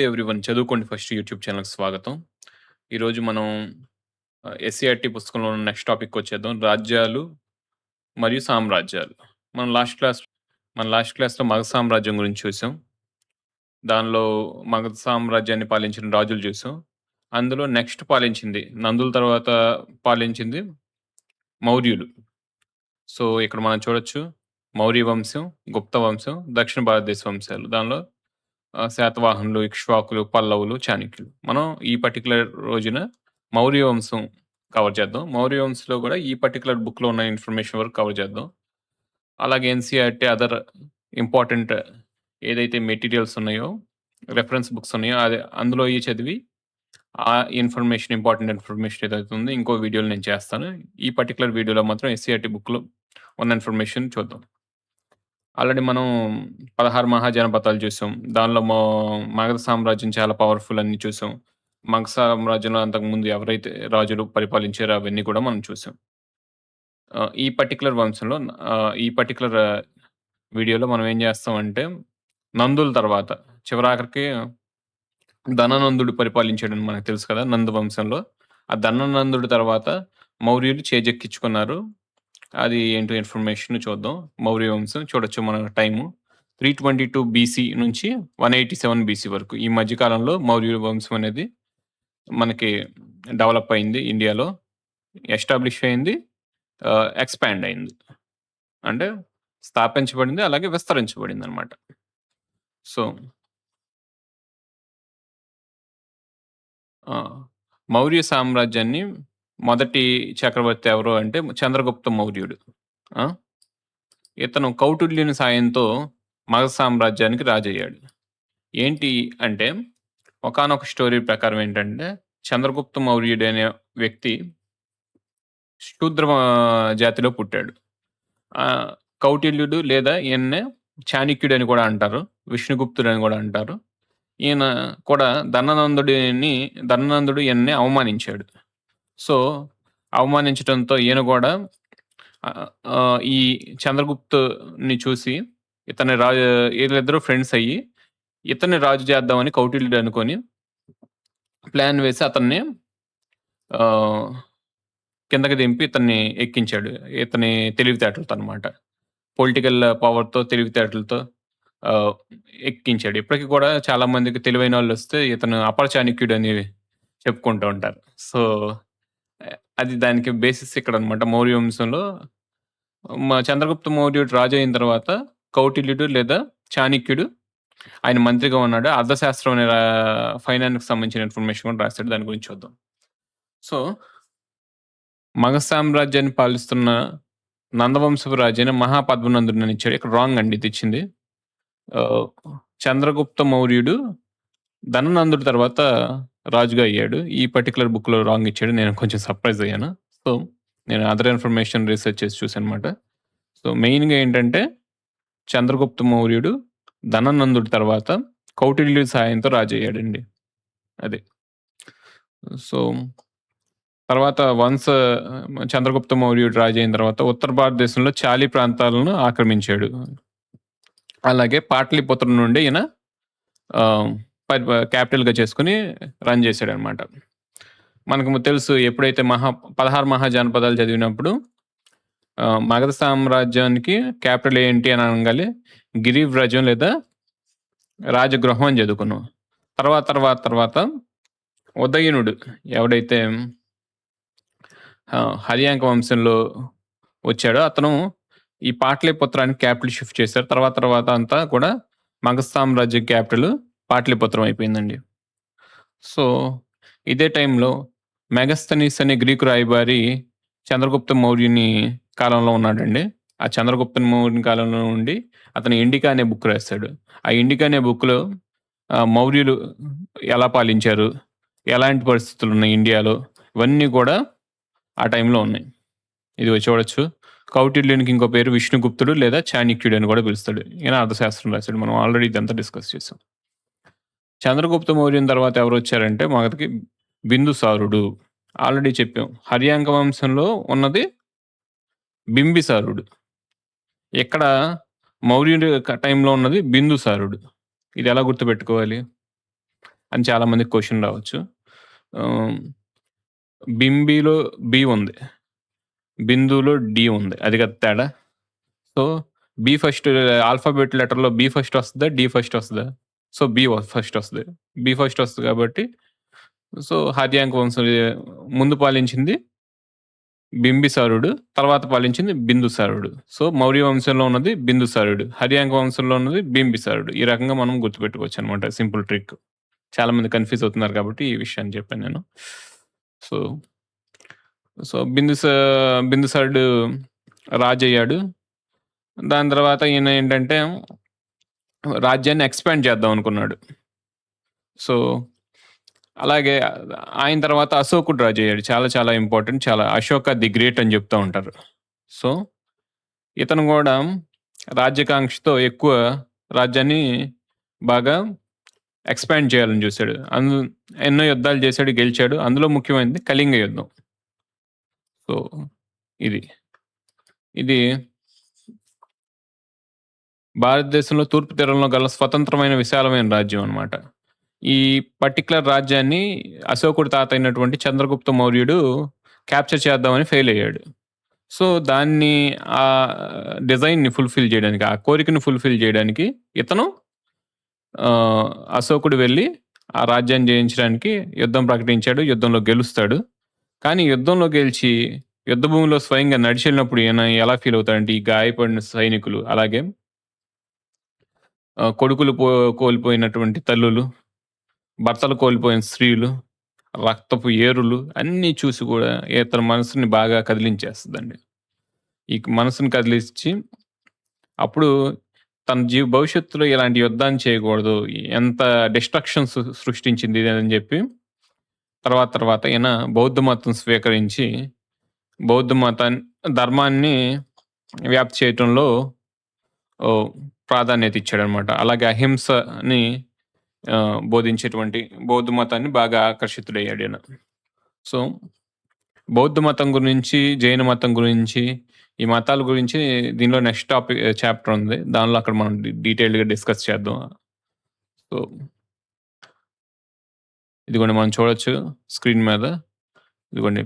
Everyone. చదువుకోండి first YouTube ఛానల్‌కి స్వాగతం. ఈరోజు మనం ఎస్‌సీఆర్‌టీ పుస్తకంలో ఉన్న నెక్స్ట్ టాపిక్‌కొచ్చేద్దాం. రాజ్యాలు మరియు సామ్రాజ్యాలు. మనం లాస్ట్ క్లాస్ మన లాస్ట్ క్లాస్‌లో మగధ సామ్రాజ్యం గురించి చూసాం. దానిలో మగధ సామ్రాజ్యాన్ని పాలించిన రాజులు చూసాం. అందులో నెక్స్ట్ పాలించింది నందుల తర్వాత పాలించింది మౌర్యులు. సో, ఇక్కడ మనం చూడొచ్చు మౌర్య వంశం, గుప్త వంశం, దక్షిణ భారతదేశ వంశాలు. దానిలో శాతవాహనులు, ఇక్ష్వాకులు, పల్లవులు, చాణక్యులు. మనం ఈ పర్టిక్యులర్ రోజున మౌర్య వంశం కవర్ చేద్దాం. మౌర్య వంశంలో కూడా ఈ పర్టిక్యులర్ బుక్‌లో ఉన్న ఇన్ఫర్మేషన్ వరకు కవర్ చేద్దాం. అలాగే ఎన్‌సీఈఆర్‌టీ అదర్ ఇంపార్టెంట్ ఏదైతే మెటీరియల్స్ ఉన్నాయో, రెఫరెన్స్ బుక్స్ ఉన్నాయో అందులోయి చదివి ఆ ఇంపార్టెంట్ ఇన్ఫర్మేషన్ ఏదైతే ఉందో ఇంకో వీడియోలో నేను చేస్తాను. ఈ పర్టిక్యులర్ వీడియోలో మాత్రం ఎస్‌సీఆర్‌టీ బుక్‌లో ఉన్న ఇన్ఫర్మేషన్ చూద్దాం. ఆల్రెడీ మనం 16 మహాజనపదాలు చూసాం. దానిలో మగధ సామ్రాజ్యం చాలా పవర్‌ఫుల్ అని చూసాం. మగధ సామ్రాజ్యంలో అంతకుముందు ఎవరైతే రాజులు పరిపాలించారో అవన్నీ కూడా మనం చూసాం. ఈ పర్టిక్యులర్ వంశంలో ఈ పర్టిక్యులర్ వీడియోలో మనం ఏం చేస్తామంటే, నందుల తర్వాత చివరాఖరికి ధననందుడు పరిపాలించాడని మనకు తెలుసు కదా! నంద వంశంలో. ఆ ధననందుడి తర్వాత మౌర్యులు చేజెక్కించుకున్నారు. అది ఏంటో ఇన్ఫర్మేషన్ చూద్దాం. మౌర్య వంశం చూడొచ్చు మన టైము. 322 బీసీ నుంచి 187 బీసీ వరకు. ఈ మధ్య కాలంలో మౌర్య వంశం అనేది మనకి డెవలప్ అయింది ఇండియాలో. ఎస్టాబ్లిష్ అయింది. ఎక్స్‌పాండ్ అయింది. అంటే స్థాపించబడింది. అలాగే విస్తరించబడిందనమాట. సో మౌర్య సామ్రాజ్యాన్ని మొదటి చక్రవర్తి ఎవరు అంటే చంద్రగుప్త మౌర్యుడు. ఇతను కౌటిల్యుని సాయంతో మగధ సామ్రాజ్యానికి రాజయ్యాడు. ఏంటి అంటే ఒకానొక స్టోరీ ప్రకారం ఏంటంటే, చంద్రగుప్త మౌర్యుడు అనే వ్యక్తి శూద్ర జాతిలో పుట్టాడు. కౌటిల్యుడు లేదా ఈయన్నే చాణక్యుడు అని కూడా అంటారు. విష్ణుగుప్తుడు అని కూడా అంటారు. ఈయన కూడా ధననందుడు ఈయన్ని అవమానించాడు. సో, అవమానించడంతో ఈయన కూడా ఈ చంద్రగుప్తుని చూసి వీళ్ళిద్దరూ ఫ్రెండ్స్ అయ్యి, ఇతన్ని రాజు చేద్దామని కౌటిల్యుడు అనుకోని ప్లాన్ వేసి అతన్ని కిందకి దింపి ఇతన్ని ఎక్కించాడు. ఇతని తెలివితేటలతో అనమాట. పొలిటికల్ పవర్‌తో, తెలివితేటలతో ఎక్కించాడు. ఇప్పటికి కూడా చాలా మందికి తెలివైనోళ్ళొస్తే ఇతను అపర చాణక్యుడు అని చెప్పుకుంటూ ఉంటారు. సో, అది దానికి బేసిస్ ఇక్కడనమాట. మౌర్య వంశంలో చంద్రగుప్త మౌర్యుడు రాజు అయిన తర్వాత కౌటిల్యుడు లేదా చాణక్యుడు ఆయన మంత్రిగా ఉన్నాడు. అర్థశాస్త్రం అనే ఫైనాన్స్‌కి సంబంధించిన ఇన్ఫర్మేషన్ కూడా రాసాడు. దాని గురించి చూద్దాం. సో, మగధ సామ్రాజ్యాన్ని పాలిస్తున్న నందవంశపు రాజైన మహాపద్మనందుడిని ఇచ్చాడు. ఇక్కడ రాంగ్ అండి ఇది ఇచ్చింది. చంద్రగుప్త మౌర్యుడు ధననందుడి తర్వాత రాజుగా అయ్యాడు. ఈ పర్టిక్యులర్ బుక్‌లో రాంగ్ ఇచ్చాడు. నేను కొంచెం సర్ప్రైజ్ అయ్యాను. సో, నేను అదర్ ఇన్ఫర్మేషన్ రీసెర్చ్ చేసి చూసాననమాట. సో, మెయిన్‌గా ఏంటంటే చంద్రగుప్త మౌర్యుడు ధననందుడి తర్వాత కౌటిల్యుడి సాయంతో రాజయ్యాడండి. అది. సో, తర్వాత చంద్రగుప్త మౌర్యుడు రాజైన తర్వాత ఉత్తర భారతదేశంలో చాలి ప్రాంతాలను ఆక్రమించాడు. అలాగే పాటలీపుత్రం నుండి ఈయన క్యాపిటల్‌గా చేసుకొని రన్ చేశాడనమాట. మనకు తెలుసు ఎప్పుడైతే 16 మహాజనపదాలు చదివినప్పుడు మగధ సామ్రాజ్యానికి క్యాపిటల్ ఏంటి అని అనగానే గిరివ్రజం లేదా రాజగృహం అని చదువుకున్నాం. తర్వాత ఉదయనుడు ఎవడైతే హర్యాంక వంశంలో వచ్చాడో అతను ఈ పాటలీపుత్రానికి క్యాపిటల్ షిఫ్ట్ చేశారు. తర్వాత అంతా కూడా మగధ సామ్రాజ్య క్యాపిటల్ పాటలీపుత్రం అయిపోయిందండి. సో, ఇదే టైంలో మెగస్తనీస్ అనే గ్రీకు రాయబారి చంద్రగుప్త మౌర్యుని కాలంలో ఉన్నాడండి. ఆ చంద్రగుప్త మౌర్యుని కాలంలో ఉండి అతను ఇండికా అనే బుక్ రాశాడు. ఆ ఇండికా అనే బుక్‌లో మౌర్యులు ఎలా పాలించారు, ఎలాంటి పరిస్థితులు ఉన్నాయి ఇండియాలో, ఇవన్నీ కూడా ఆ టైంలో ఉన్నాయి. ఇదిగో చూడొచ్చు. కౌటిల్యునికి ఇంకో పేరు విష్ణుగుప్తుడు లేదా చాణక్యుడు అని కూడా పిలుస్తాడు. ఈయన అర్థశాస్త్రం రాశాడు. మనం ఆల్రెడీ ఇదంతా డిస్కస్ చేసాం. చంద్రగుప్త మౌర్యుని తర్వాత ఎవరొచ్చారంటే మగధకి బిందుసారుడు. ఆల్రెడీ చెప్పాం. హర్యాంక వంశంలో ఉన్నది బింబిసారుడు. ఇక్కడ మౌర్యుడి టైంలో ఉన్నది బిందుసారుడు. ఇది ఎలా గుర్తుపెట్టుకోవాలి? అని చాలామందికి క్వెషన్ రావచ్చు. ఆహ్, బింబిలో బి ఉంది. బిందులో డి ఉంది. అది కదా తేడా. సో, బి ఫస్ట్ ఆల్ఫాబెట్ లెటర్‌లో బి ఫస్ట్ వస్తదా? డి ఫస్ట్ వస్తదా? సో, బి ఫస్ట్ వస్తది. బి ఫస్ట్ వస్తది కాబట్టి సో, హర్యాంక వంశం ముందు పాలించింది బింబిసారుడు. తర్వాత పాలించింది బిందుసారుడు. సో, మౌర్య వంశంలో ఉన్నది బిందుసారుడు. హర్యాంక వంశంలో ఉన్నది బింబిసారుడు. ఈ రకంగా మనం గుర్తుపెట్టుకోవచ్చనమాట. Simple trick. చాలా మంది కన్‌ఫ్యూజ్ అవుతున్నారు కాబట్టి ఈ విషయాన్ని చెప్పాను నేను. సో, సో బిందుసారుడు రాజయ్యాడు. దాని తర్వాత ఈయన ఏంటంటే రాజ్యాన్ని ఎక్స్‌పాండ్ చేద్దాం అనుకున్నాడు. సో, అలాగే ఆయన తర్వాత అశోకుడు రాజయ్యాడు. చాలా చాలా ఇంపార్టెంట్. చాలా అశోక ది గ్రేట్ అని చెప్తా ఉంటారు. సో, ఇతను గూడా రాజ్యాకాంక్షతో ఎక్కువ రాజ్యాన్ని బాగా ఎక్స్‌పాండ్ చేయాలని చూసాడు. ఎన్నో యుద్ధాలు చేసాడు, గెలిచాడు. అందులో ముఖ్యమైనది కళింగ యుద్ధం. సో, ఇది. ఇది భారతదేశంలో తూర్పు తీరంలో గల స్వతంత్రమైన విశాలమైన రాజ్యం అన్నమాట. ఈ పర్టిక్యులర్ రాజ్యాన్ని అశోకుడి తాత అయినటువంటి చంద్రగుప్త మౌర్యుడు క్యాప్చర్ చేద్దామని ఫెయిల్ అయ్యాడు. సో, దాన్ని డిజైన్‌ని ఫుల్‌ఫిల్ చేయడానికి, ఆ కోరికను ఫుల్‌ఫిల్ చేయడానికి ఇతను అశోకుడు వెళ్లి ఆ రాజ్యాన్ని జయించడానికి యుద్ధం ప్రకటించాడు. యుద్ధంలో గెలుస్తాడు. కానీ యుద్ధంలో గెలిచి యుద్ధ భూమిలో స్వయంగా నడిచెళ్ళినప్పుడు ఈయన ఎలా ఫీల్ అవుతాడంటే, ఈ గాయపడిన సైనికులు, అలాగే కొడుకులు కోల్పోయినటువంటి తల్లులు, భర్తలు కోల్పోయిన స్త్రీలు, రక్తపు ఏరులు అన్నీ చూసి కూడా ఇతని మనసుని బాగా కదిలించేస్తదండి. ఈ మనసుని కదిలిచ్చి అప్పుడు తన భవిష్యత్తులో ఇలాంటి యుద్ధాన్ని చేయకూడదు. ఎంత డిస్ట్రక్షన్ సృష్టించింది ఇది అని చెప్పి తర్వాత ఈయన బౌద్ధ మతం స్వీకరించి బౌద్ధ ధర్మాన్ని వ్యాప్తి చేయటంలో ప్రాధాన్యత ఇచ్చాడనమాట. అలాగే అహింసని బోధించేటువంటి బౌద్ధ మతాన్ని బాగా ఆకర్షితుడయ్యాడు ఈయన. సో, బౌద్ధ మతం గురించి, జైన మతం గురించి, ఈ మతాల గురించి దీనిలో నెక్స్ట్ చాప్టర్ ఉంది. దానిలో అక్కడ మనం డీటెయిల్డ్‌గా డిస్కస్ చేద్దాం. సో, ఇదిగోండి మనం చూడొచ్చు స్క్రీన్ మీద. ఇదిగోండి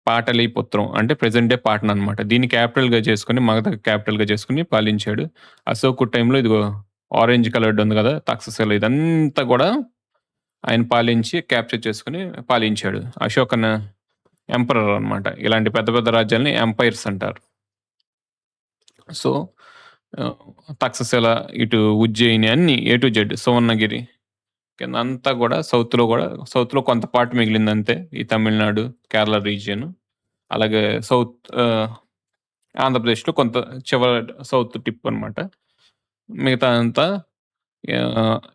పాటలీపుత్రం అంటే ప్రెజెంట్ డే పాట్నా అనమాట. దీన్ని క్యాపిటల్‌గా చేసుకొని, మగధ క్యాపిటల్‌గా చేసుకొని పాలించాడు. అశోకుడి టైంలో ఇదిగో ఆరెంజ్ కలర్డ్ ఉంది కదా! తక్షశిల ఇదంతా కూడా ఆయన పాలించి క్యాప్చర్ చేసుకొని పాలించాడు. అశోకన్ ఎంపరర్ అనమాట. ఇలాంటి పెద్ద పెద్ద రాజ్యాల్ని ఎంపైర్స్ అంటారు. సో, తక్షశిల, ఇటు ఉజ్జయిని అన్నీ ఏ టు జెడ్, సువర్ణగిరి కింద అంతా కూడా సౌత్‌లో కొంత పార్ట్ మిగిలిందంతే. ఈ తమిళనాడు, కేరళ రీజియన్. అలాగే ఆంధ్రప్రదేశ్‌లో కొంత సౌత్ టిప్ అనమాట. మిగతా అంతా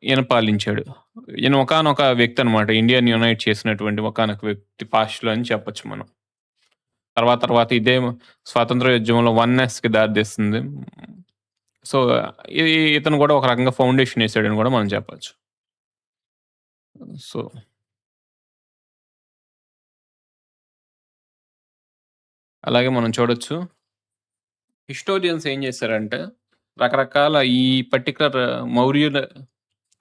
ఈయన పాలించాడు. ఈయన ఒకానొక వ్యక్తి అనమాట. ఇండియాని యునైట్ చేసినటువంటి ఒకానొక వ్యక్తి పాస్ట్‌లో అని చెప్పొచ్చు మనం. తర్వాత ఇదే స్వాతంత్ర ఉద్యమంలో వన్నెస్‌కి దారితీస్తుంది. సో, ఇతను కూడా ఒక రకంగా ఫౌండేషన్ ఏసాడని కూడా మనం చెప్పొచ్చు. సో, అలాగే మనం చూడొచ్చు. హిస్టోరియన్స్ ఏం చేశారంటే, రకరకాల ఈ పర్టిక్యులర్ మౌర్యుల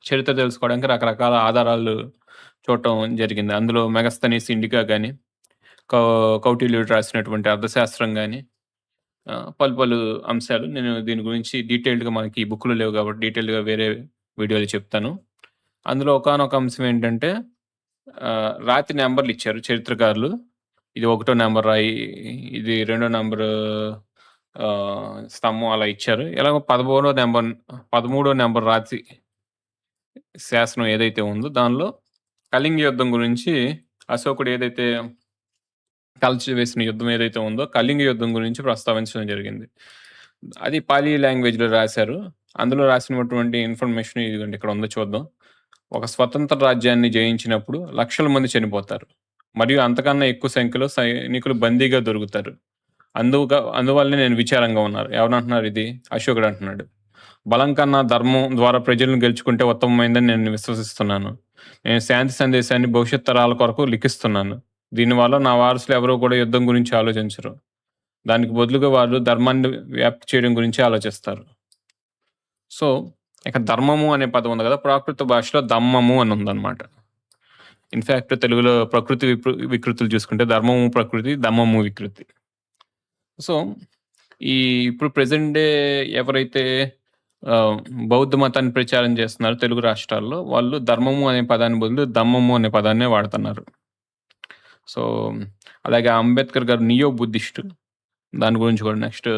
చరిత్ర తెలుసుకోవడానికి రకరకాల ఆధారాలు చూడటం జరిగింది. అందులో మెగస్తనీస్ ఇండికా గాని, కౌటిల్యుడు రాసినటువంటి అర్థశాస్త్రం గాని, పలు పలు అంశాలు. నేను దీని గురించి డీటెయిల్డ్‌గా మనకి ఈ బుక్‌లో లేవు కాబట్టి డీటెయిల్డ్‌గా వేరే వీడియోలో చెప్తాను. అందులో ఒకానొక అంశం ఏంటంటే, రాతి నంబర్‌లు ఇచ్చారు చరిత్రకారులు. ఇది ఒకటో నంబర్ రాయి, ఇది రెండో నంబరు స్తంభం అలా ఇచ్చారు. ఎలాగో 13 నంబర్ రాతి శాసనం ఏదైతే ఉందో దానిలో కళింగ యుద్ధం గురించి అశోకుడు ఏదైతే వేసిన యుద్ధం ఏదైతే ఉందో కళింగ యుద్ధం గురించి ప్రస్తావించడం జరిగింది. అది పాలీ లాంగ్వేజ్‌లో రాశారు. అందులో రాసినటువంటి ఇన్ఫర్మేషన్ ఇదిగోండి ఇక్కడ ఉందో చూద్దాం. ఒక స్వతంత్ర రాజ్యాన్ని జయించినప్పుడు లక్షల మంది చనిపోతారు. మరియు అంతకన్నా ఎక్కువ సంఖ్యలో సైనికులు బందీగా దొరుకుతారు. అందువల్లనే నేను విచారంగా ఉన్నారు. ఎవరంటున్నారు ఇది? అశోకుడు అంటున్నాడు. బలం కన్నా ధర్మం ద్వారా ప్రజలను గెలుచుకుంటే ఉత్తమమైందని నేను విశ్వసిస్తున్నాను. నేను శాంతి సందేశాన్ని భవిష్యత్ తరాల కొరకు లిఖిస్తున్నాను. దీనివల్ల నా వారసులు ఎవరూ కూడా యుద్ధం గురించి ఆలోచించరు. దానికి బదులుగా వాళ్ళు ధర్మాన్ని వ్యాప్తి చేయడం గురించే ఆలోచిస్తారు. సో, ఇక ధర్మము అనే పదం ఉంది కదా! ప్రాకృత భాషలో దమ్మము అని ఉందన్నమాట. ఇన్‌ఫాక్ట్ తెలుగులో ప్రకృతి వికృతులు చూసుకుంటే ధర్మము ప్రకృతి, దమ్మము వికృతి. సో, ఈ ఇప్పుడు ప్రెజెంట్ డే ఎవరైతే ఆహ్, బౌద్ధ మతాన్ని ప్రచారం చేస్తున్నారో తెలుగు రాష్ట్రాల్లో, వాళ్ళు ధర్మము అనే పదాన్ని బదులు దమ్మము అనే పదాన్నే వాడుతున్నారు. సో, అలాగే అంబేద్కర్ గారు నియో బుద్ధిస్టు. దాని గురించి కూడా నెక్స్ట్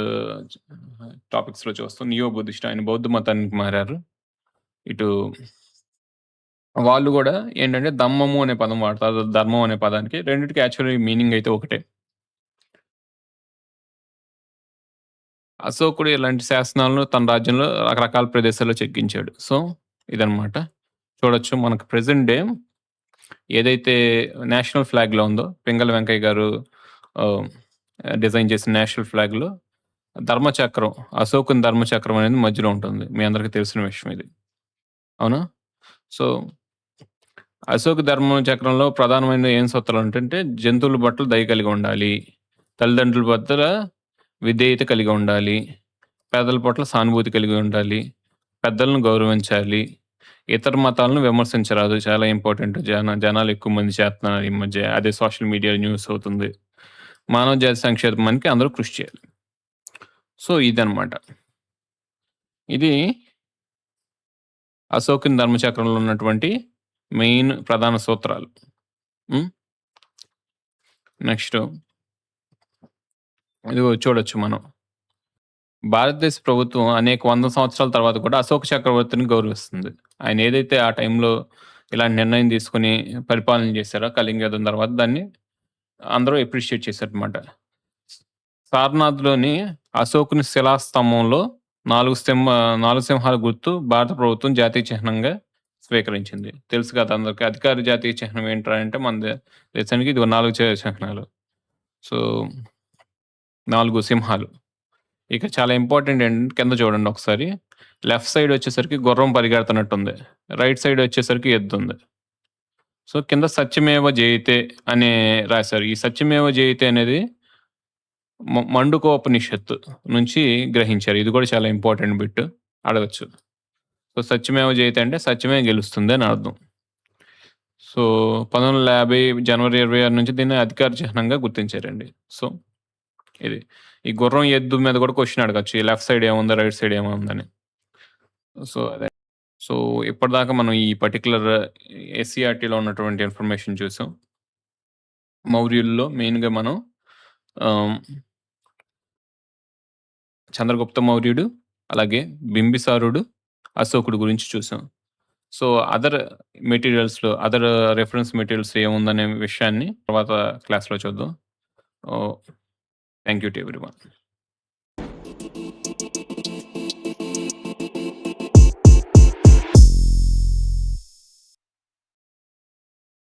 టాపిక్స్‌లో చూస్తాం. నియో బుద్ధిస్ట్ ఆయన బౌద్ధ మతానికి మారారు. ఇటు వాళ్ళు గూడా ఏంటంటే దమ్మము అనే పదం వాడతారు. ధర్మం అనే పదానికి. రెండిటికి యాక్చువల్లీ మీనింగ్ అయితే ఒకటే. అశోకుడు ఇలాంటి శాసనాలను తన రాజ్యంలో రకరకాల ప్రదేశాల్లో చెక్కించాడు. సో, ఇదనమాట. చూడొచ్చు మనకు ప్రెజెంట్ డే ఏదైతే నేషనల్ ఫ్లాగ్‌లో ఉందో, పింగళి వెంకయ్య గారు ఆహ్, డిజైన్ చేసిన నేషనల్ ఫ్లాగ్‌లో ధర్మచక్రం, అశోకుని ధర్మచక్రం అనేది మధ్యలో ఉంటుంది. మీ అందరికీ తెలిసిన విషయం ఇది. అవునా? సో, అశోక ధర్మం చక్రంలో ప్రధానమైన ఏం సూత్రాలుంటంటే, జంతువుల పట్ల దయ కలిగి ఉండాలి. తల్లిదండ్రుల పట్ల విధేయత కలిగి ఉండాలి. పేదల పట్ల సానుభూతి కలిగి ఉండాలి. పెద్దలను గౌరవించాలి. ఇతర మతాలను విమర్శించరాదు. చాలా ఇంపార్టెంట్. జనాలు ఎక్కువ మంది చేత్తన్నారు ఈ మధ్య. అదే సోషల్ మీడియాలో న్యూస్ అవుతుంది. మానవ జాతి సంక్షేమానికి అందరూ కృషి చేయాలి. సో, ఇదనమాట. ఇది అశోకుని ధర్మచక్రంలో ఉన్నటువంటి మెయిన్ ప్రధాన సూత్రాలు. హ్మ్. నెక్స్టు ఇదిగో చూడొచ్చు మనం. భారతదేశ ప్రభుత్వం అనేక 100 సంవత్సరాల తర్వాత కూడా అశోక చక్రవర్తిని గౌరవిస్తుంది. ఆయన ఏదైతే ఆ టైంలో ఇలాంటి నిర్ణయం తీసుకొని పరిపాలన చేశారో కళింగ యుద్ధం తర్వాత దాన్ని అందరూ అప్రిషియేట్ చేశారనమాట. సారనాథ్‌లోని అశోకుని శిలాస్తంభంలో 4 సింహాల గుర్తు భారత ప్రభుత్వం జాతీయ చిహ్నంగా స్వీకరించింది. తెలుసు కదా అందరికి. అధికార జాతీయ చిహ్నం ఏంట్రా అంటే మన దేశానికి ఇదిగో 4 చిహ్నాలు. సో, 4 సింహాలు. ఇక చాలా ఇంపార్టెంట్ ఏంటంటే కింద చూడండి ఒకసారి. లెఫ్ట్ సైడ్ వచ్చేసరికి గుర్రం పరిగెడుతున్నట్టుంది. రైట్ సైడ్ వచ్చేసరికి ఎద్దుంది. సో, కింద సత్యమేవ జయతే అనే రాశారు. ఈ సత్యమేవ జయతే అనేది మండుకోపనిషత్తు నుంచి గ్రహించారు. ఇది కూడా చాలా ఇంపార్టెంట్ బిట్. అడగొచ్చు. సో, సత్యమేవ జయతే అంటే సత్యమే గెలుస్తుంది అని అర్థం. సో, 1950 జనవరి 26 నుంచి దీన్ని అధికార చిహ్నంగా గుర్తించారండి. సో, ఇది. ఈ గుర్రం, ఎద్దు మీద కూడా క్వెషన్ అడగొచ్చు. ఈ లెఫ్ట్ సైడ్ ఏముంది? రైట్ సైడ్ ఏముందని. సో, అదే. సో, ఇప్పటిదాకా మనం ఈ పర్టిక్యులర్ ఎస్‌సీఆర్‌టీలో ఉన్నటువంటి ఇన్ఫర్మేషన్ చూసాం. మౌర్యుల్లో మెయిన్‌గా మనం ఆహ్, చంద్రగుప్త మౌర్యుడు, అలాగే బింబిసారుడు, అశోకుడు గురించి చూసాం. సో, అదర్ రిఫరెన్స్ మెటీరియల్స్ ఏముందనే విషయాన్ని తర్వాత క్లాస్‌లో చూద్దాం. Oh! Thank you to everyone.